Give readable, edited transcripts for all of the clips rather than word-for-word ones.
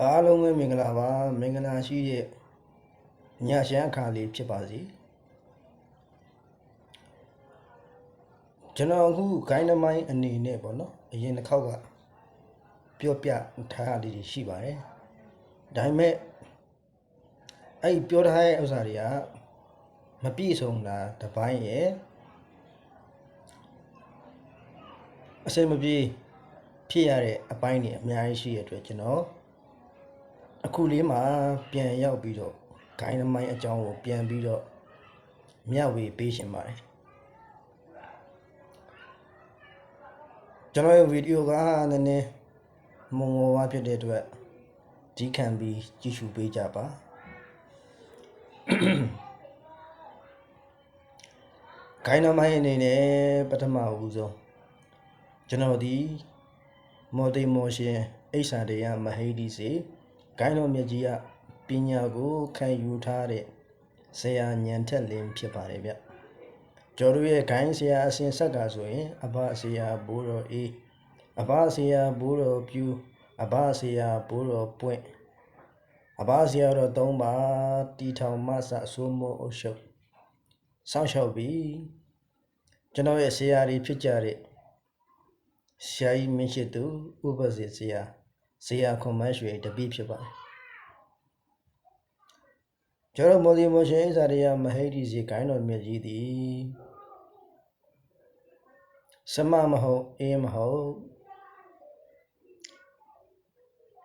အားလုံးပဲမင်္ဂလာပါမင်္ဂလာရှိတဲ့ညရှမ်းအခါလေးဖြစ်ပါစေကျွန်တော်အခုဂိုင်းနမိုင်းအနေနဲ့ပေါ့နော်အရင်တစ်ခေါက်ကပြောပြထားရလေးရှိပါတယ်ဒါပေမဲ့အဲ့ပြောထားတဲ့ဥစ္စာတွေကမပြည့်စုံတာတစ်ပိုင်းရဲ့အစင်မပြေဖြစ်ရတဲ့အပိုင်းတွေအများကြီးရှိရတဲ့အတွက်ကျွန်တော်အခုလေးမှာပြန်ရောက်ပြီးတော့ဂိုင်းနမိုင်းအကြောင်းကိုပြန်ပြီးတော့မျှဝေပေးရှင်ပါတယ်ကျွန်တော်ရဲ့ဗီဒီယိုကနည်းနည်းမုံမောဝါဖြစ်တဲ့အတွက်ဒီခံပြီးကြည့်ရှုပေးကြပါဂိုင်းနမိုင်းအနေနဲ့ပထမဦးဆုံးကျွန်တော်ဒီမော်တိမောရှင်အိဆာတရားမဟိဒီစေဂိုင်းတော်မြတ်ကြီးကပညာကိုခံယူထားတဲ့ဆရာညံထက်လင်းဖြစ်ပါတယ်ဗျကျော်တို့ရဲ့ဂိုင်းဆရာအစဉ်ဆက်ကဆိုရင်အဘဆရာဘိုးတော်အေးအဘဆရာဘိုးတော်ပြူအဘဆရာဘိုးတော်ပွင့်အဘဆရာတော်သုံးပါတီထောင်မဆအစိုးမိုးအုပ်ချုပ်စောင့်ရှောက်ပြီးကျွန်တော်ရဲ့ဆရာတွေဖြစ်ကြတဲ့ဆရာကြီးမင်းရှိသူဥပဇေဆရာခွန်မရွှေတပည့်ဖြစ်ပါတယ်ကျွန်တော်မော်ဒီမောရှင်ဣဇာရိယမဟိဒီစီဂိုင်းတော်မြတ်ကြီးသည်စမမဟုတ်အေးမဟုတ်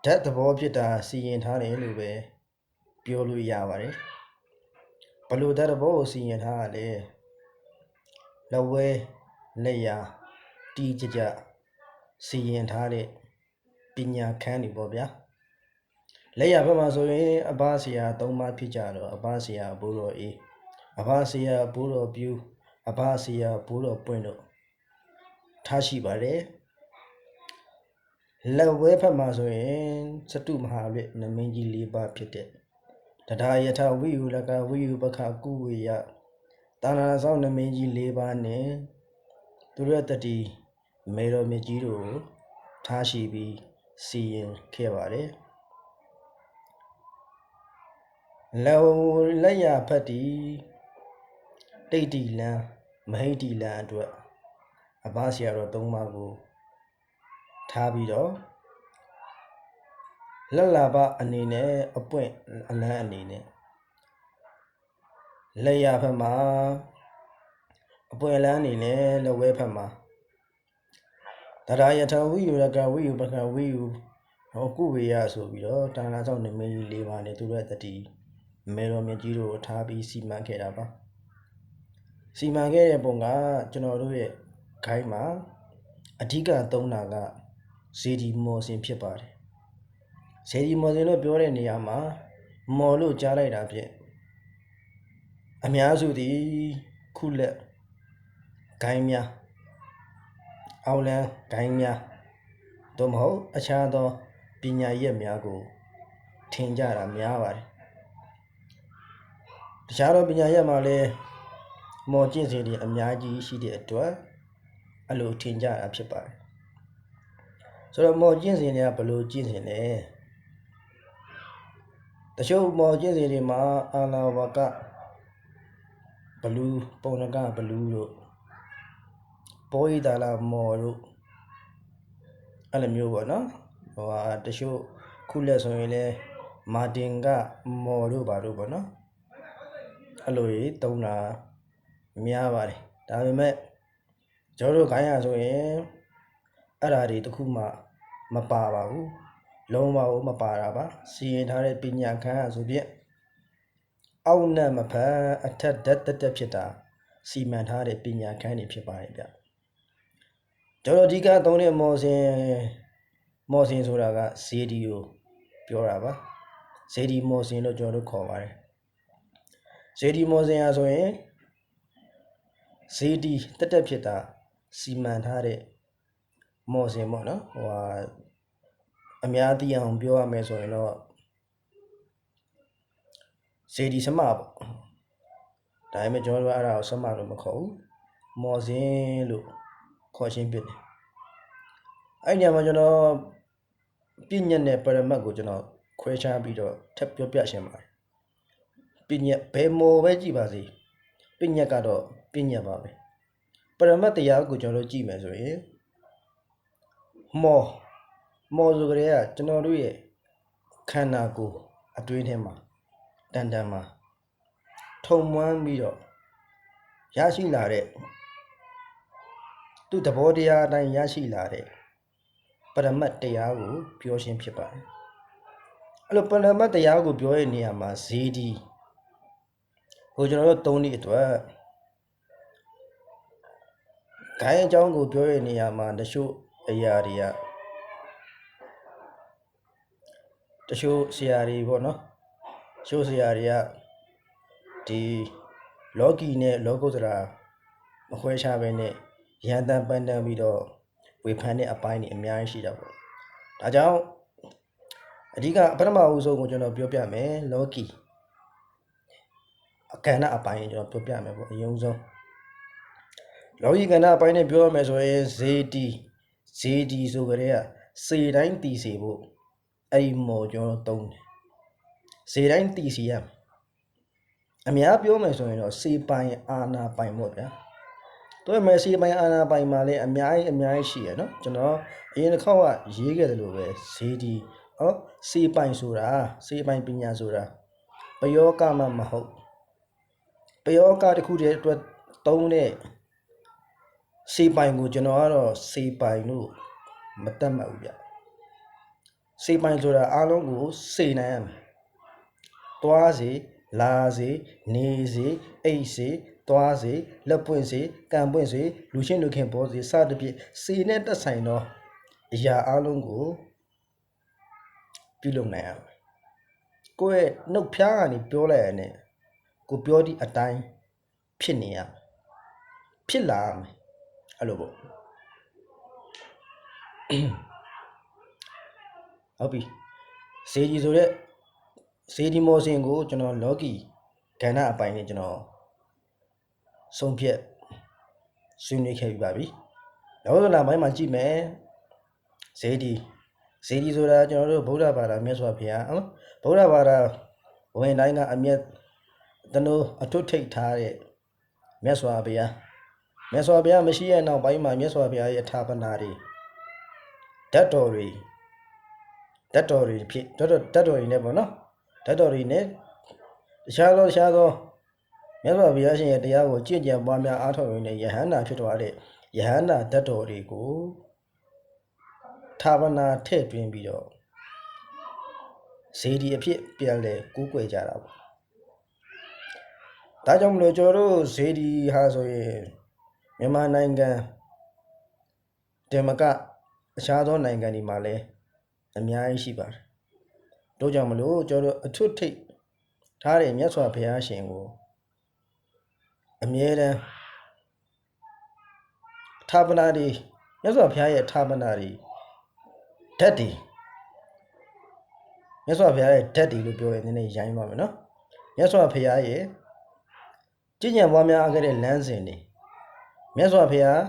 ဓာတ်သဘောဖြစ်တာစီရင်ထားတယ်လို့ပဲပြောလို့ရပါတယ်ဘလို့ဓာတ်သဘောကိုစီရင်ထားရလဲလက်ဝဲလက်ရာတီးကြစီရင်ထားတဲ့ပညာခန်းတွေပေါ့ဗျာလက်ရဘက်မှာဆိုရင်အဘဆရာ၃ပါးဖြစ်ကြတော့အဘဆရာဘိုးတော်အေးအဘဆရာဘိုးတော်ပြူအဘဆရာဘိုးတော်ပွင့်တို့ထားရှိပါတယ်လက်ဝဲဘက်မှာဆိုရင်စတုမဟာရွတ်နမင်းကြီး၄ပါးဖြစ်တဲ့တရားယထဝိယုလကဝိယုပခကုဝေယတာနာဆောင်နမင်းကြီး၄ပါးနဲ့သူရတတိမေတော်မြတ်ကြီးတို့ထားရှိပြီးစီရင်ခဲ့ပါတယ်လက်ရဖတ်တီတိတ်တီလန်းမဟိတီလန်းအတွက်အဘဆရာတော်၃ပါးကိုထားပြီးတော့လက်လာပအနေနဲ့အပွင့်အလန်းအနေနဲ့လက်ရဖက်မှာအပွင့်အလန်းအနေနဲ့လက်ဝဲဖက်မှာတရားယထဝိယုရကဝိယုပကဝိယုဟောကုဝေယဆိုပြီးတော့တာနာဆောင်နမင်းကြီး၄ပါးနဲ့သူတို့တတိမေတော်မြတ်ကြီးတို့ထားပြီးစီမံခဲ့တာပါစီမံခဲ့တဲ့ပုံကကျွန်တော်တို့ရဲ့ဂိုင်းမှာအဓိကသုံးတာကဇေဒီမော်စင်ဖြစ်ပါတယ်ဇေဒီမော်စင်လို့ပြောတဲ့နေရာမှာမော်လို့ကြားလိုက်တာဖြင့်အများစုသည်ခုလက်ဂိုင်းများအောက်လန်းဂိုင်းများသို့မဟုတ်အခြားသောပညာရက်များကိုထင်ကြတာများပါတယ်တခြားသောပညာရက်မှာလည်းမော်ကျင့်စဉ်တွေအများကြီးရှိတဲ့အတွက်အဲ့လိုထင်ကြတာဖြစ်ပါတယ်ဆိုတော့မော်ကျင့်စဉ်တွေကဘယ်လိုကျင့်စဉ်လဲတချို့မော်ကျင့်စဉ်တွေမှာအာနာဝကဘလူးပုံနကဘလူးတို့ဘောဟိတာလာမော်တို့အဲ့လိုမျိုးပေါ့နော်တချို့ခုလက်ဆိုရင်လည်းမာတင်ကမော်တို့ပါတို့ပေါ့နော်အဲ့လိုကြီးတုံးတာများပါတယ်ဒါပေမဲ့ကျွန်တော်တို့ခိုင်းရဆိုရင်အဲ့ဓာတွေတခုမှမပါပါဘူးလုံးဝမပါတာပါစီရင်ထားတဲ့ပညာခန်းဆိုဖြင့်အောက်နဲ့မဖက်အထက်တက်ဖြစ်တာစီမံထားတဲ့ပညာခန်းတွေဖြစ်ပါတယ်ဗျကျွန်တော်အဓိကသုံးတဲ့မော်စင်ဆိုတာကဇေဒီကိုပြောတာပါဇေဒီမော်စင်လို့ကျွန်တော်တို့ခေါ်ပါတယ်ဇေဒီမော်စင်ဟာဆိုရင်ဇေဒီတက်ဖြစ်တာစီမံထားတဲ့မော်စင်ပေါ့နော်အများသိအောင်ပြောရမယ်ဆိုရင်တော့ဇေဒီစမပေါ့ဒါပေမဲ့ကျွန်တော်တို့အဲ့ဒါကိုစမလို့မခေါ်ဘူးမော်စင်လို့ခေါ်ချင်းဖြစ်တယ်အဲ့ညမှာကျွန်တော်ပြည့်ညက်တဲ့ပရမတ်ကိုကျွန်တော် ခွဲခြားပြီးတော့ထပ်ပြောပြရှင်ပါတယ်ပညာဘယ်မော်ပဲကြည့်ပါစေပညာကတော့ပညာပါပဲပရမတ်တရားကိုကျွန်တော်တို့ကြည့်မယ်ဆိုရင်မော်ဆိုကြတဲ့ကကျွန်တော်တို့ရဲ့ခန္ဓာကိုယ်အတွင်းထဲမှာတန်တန်မှာထုံမွမ်းပြီးတော့ရရှိလာတဲ့သူ့သဘောတရားအတိုင်းရရှိလာတဲ့ပရမတ်တရားကိုပြောရှင်းဖြစ်ပါတယ်အဲ့လိုပရမတ်တရားကိုပြောတဲ့နေရာမှာဇေဒီဟိုကျွန်တော်တို့သုံးနည်းအတွက်ဂိုင်းအကြောင်းကိုပြောတဲ့နေရာမှာတချို့အရာတွေကတချို့ဆရာတွေပေါ့နော်တချို့ဆရာတွေကဒီလောကီနဲ့လောကုတ္တရာမခွဲခြားဘဲနဲ့ရန်တန်ပန်တန်ပြီးတော့ဝေဖန်တဲ့အပိုင်းတွေအများကြီးရှိတာပေါ့ဒါကြောင့်အဓိကပထမအဦးဆုံးကိုကျွန်တော်ပြောပြမယ်လောကီအခန္ဓာအပိုင်းကျွန်တော်ပြောပြမယ်ပေါ့အရင်ဆုံးလောကီကဏ္ဍအပိုင်းနဲ့ပြောရမယ်ဆိုရင်ဇေဒီဆိုကြတဲ့ကစေတိုင်းတည်စေဖို့အဲ့ဒီမော်ကျွန်တော်သုံးတယ်ဇေတိုင်းတည်စီရအများပြောမယ်ဆိုရင်တော့စေပိုင်အာနာပိုင်ပေါ့ဗျာတို့မယ်စေပိုင်အာနာပိုင်မှာလည်းအများကြီးရှိရနော်ကျွန်တော်အရင်တစ်ခေါက်ကရေးခဲ့တယ်လို့ပဲဇေဒီစေပိုင်ဆိုတာစေပိုင်ပညာဆိုတာပယောကမှမဟုတ်ပယောကတစ်ခုတည်းအတွက်သုံးတဲ့စေပိုင်ကိုကျွန်တော်ကတော့စေပိုင်လို့မတတ်မှတ်ဘူးဗျစေပိုင်ဆိုတာအားလုံးကိုစေနိုင်ရမယ်သွားစေလာစေနေစေအိတ်စေသွားစေလက်ပွင့်စေကံပွင့်စေလူချင်းလူခင်ပေါ်စေစသဖြင့်စေနဲ့တက်ဆိုင်သောအရာအားလုံးကိုပြုလုပ်နိုင်ရမယ်ကိုယ့်ရဲ့နှုတ်ဖျားကနေပြောလိုက်ရတဲ့ကိုပြောသည့်အတိုင်းဖြစ်နေရဖြစ်လာမယ်အဲ့လိုပေါ့ဟုတ်ပြီစေဒီဆိုတဲ့စေဒီမော်စင်ကိုကျွန်တော်လောကီကဏ္ဍအပိုင်းနဲ့ကျွန်တော်ဆုံးဖြတ်ဆွေးနွေးခဲ့ပြီးပါပြီလောကနာပိုင်းမှာကြည့်မယ်စေဒီဆိုတာကျွန်တော်တို့ဗုဒ္ဓဘာသာမြတ်စွာဘုရားဗုဒ္ဓဘာသာဝင်တိုင်းကအမျက်တနိုးအထွတ်ထိပ်ထားတဲ့မြတ်စွာဘုရားမရှိရဲ့နောက်ပိုင်းမှာမြတ်စွာဘုရားရဲ့အထာပနာတွေဓာတ်တော်တွေဖြစ်ဓာတ်တော်တွေနဲ့ပေါ့နော်ဓာတ်တော်တွေနဲ့တခြားသောမြတ်စွာဘုရားရှင်ရဲ့တရားကိုကြည်ကြံပွားများအားထုတ်ရင်းနဲ့ယဟန္တာဖြစ်သွားတဲ့ယဟန္တာဓာတ်တော်တွေကိုထာဝနာထည့်သွင်းပြီးတော့ဇေဒီအဖြစ်ပြန်လဲကူးကွယ်ကြတာပေါ့ဒါကြောင့်မလို့ကျွန်တော်တို့ဇေဒီဟာဆိုရင်မြန်မာနိုင်ငံတင်မကအခြားသောနိုင်ငံတွေမှာလည်းအများကြီးရှိပါတယ်တို့ကြောင့်မလို့ကျွန်တော်တို့အထွတ်ထိပ်ထားတဲ့မြတ်စွာဘုရားရှင်ကိုအမြဲတမ်းထာပနာတွေမြတ်စွာဘုရားရဲ့ထာပနာတွေဓာတ်တွေမြတ်စွာဘုရားရဲ့ဓာတ်တွေလို့ပြောရင်နည်းနည်းရိုင်းပါမယ်နော်မြတ်စွာဘုရားရဲ့ကျင့်ကြံပွားများခဲ့တဲ့လမ်းစဉ်တွေမြတ်စွာဘုရား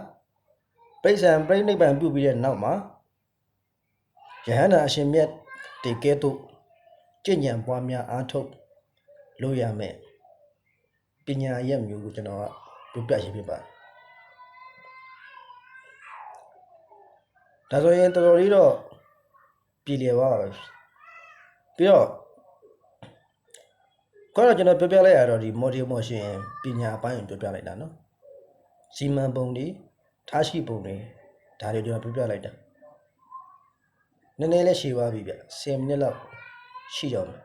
ပိဋကံပြိဋိဘံပြုပြီးတဲ့နောက်မှာယဟန္တာအရှင်မြတ်တေကဲ့သို့ကျင့်ကြံပွားများအားထုတ်လို့ရမယ်ပညာရက်မျိုးကိုကျွန်တော်ကပြပြရှင်းပြပါတယ်ဒါဆိုရင်တော်တော်လေးတော့ပြည်လည်ပါပဲပြီးတော့ခေါင်းတော့ကျွန်တော်ပြောပြလိုက်ရတော့ဒီ model motion ပညာအပိုင်းကိုပြောပြလိုက်တာနော်စီမံပုံတွေထားရှိပုံတွေဒါတွေကျွန်တော်ပြောပြလိုက်တာနည်းနည်းလေးရှည်သွားပြီဗျ10မိနစ်လောက်ရှိတော့မယ်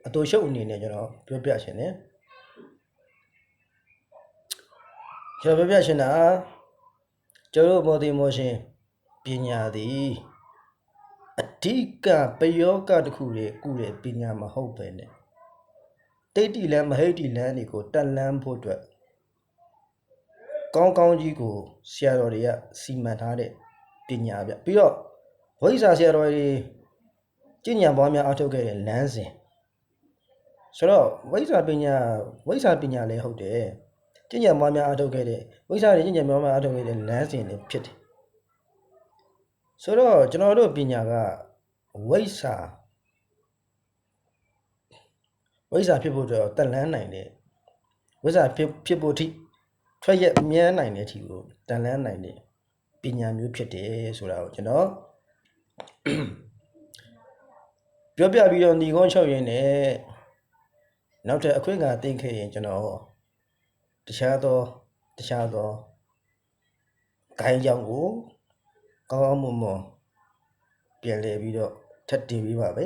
အတူရှုပ်အနေနဲ့ကျွန်တော်ပြောပြရှင်တယ်ကျွန်တော်ပြောပြရှင်တာကျွန်တော် model motion ပညာသည်အဓိကပယောဂတစ်ခုလေကုတဲ့ပညာမဟုတ်ပဲနဲ့တိတ်တိလန်းမဟိတ်တိလန်းတွေကိုတက်လန်းဖို့အတွက်ကောင်းကြီးကိုဆရာတော်တွေကစီမံထားတဲ့ပညာဗျပြီးတော့ဝိဇ္ဇာဆရာတော်တွေကျင့်ကြံပွားများအားထုတ်ခဲ့တဲ့လမ်းစဉ်ဆိုတော့ဝိဇ္ဇာပညာလည်းဟုတ်တယ်ကျင့်ကြံပွားများအားထုတ်ခဲ့တဲ့ဝိဇ္ဇာတွေကျင့်ကြံပွားများအားထုတ်ခဲ့တဲ့လမ်းစဉ်တွေဖြစ်တယ်ဆိုတော့ကျွန်တော်တို့ပညာကဝိဇ္ဇာ ဝိဇ္ဇာဖြစ်ဖို့အတွက်တက်လန်းနိုင်တဲ့ဝိဇ္ဇာဖြစ်ဖို့အထိထွက်ရက်မြန်းနိုင်တဲ့အထိကိုတက်လန်းနိုင်တဲ့ပညာမျိုးဖြစ်တယ်ဆိုတာကိုကျွန်တော်ပြောပြပြီးတော့ညီကုန်းချုပ်ရင်းနဲ့နောက်ထပ်အခွင့်အခါသိခဲ့ရင်ကျွန်တော်တခြားသောဂိုင်းကြောင့်ကိုကောင်းကောင်းမွန်မွန်ပြန်လည်ပြီးတော့ထပ်တင်ပြီးပါပဲ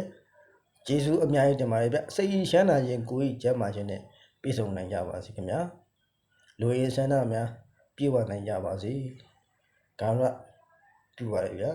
ကျေးဇူးအများကြီးတင်ပါတယ်ဗျစိတ်ရှမ်းသာခြင်းကိုယ်ကြီးကျမ်းမာခြင်းနဲ့ပြည့်စုံနိုင်ကြပါစေခင်ဗျာလူရင်းဆန္ဒများပြည့်ဝနိုင်ကြပါစေကာရပြုပါရဗျာ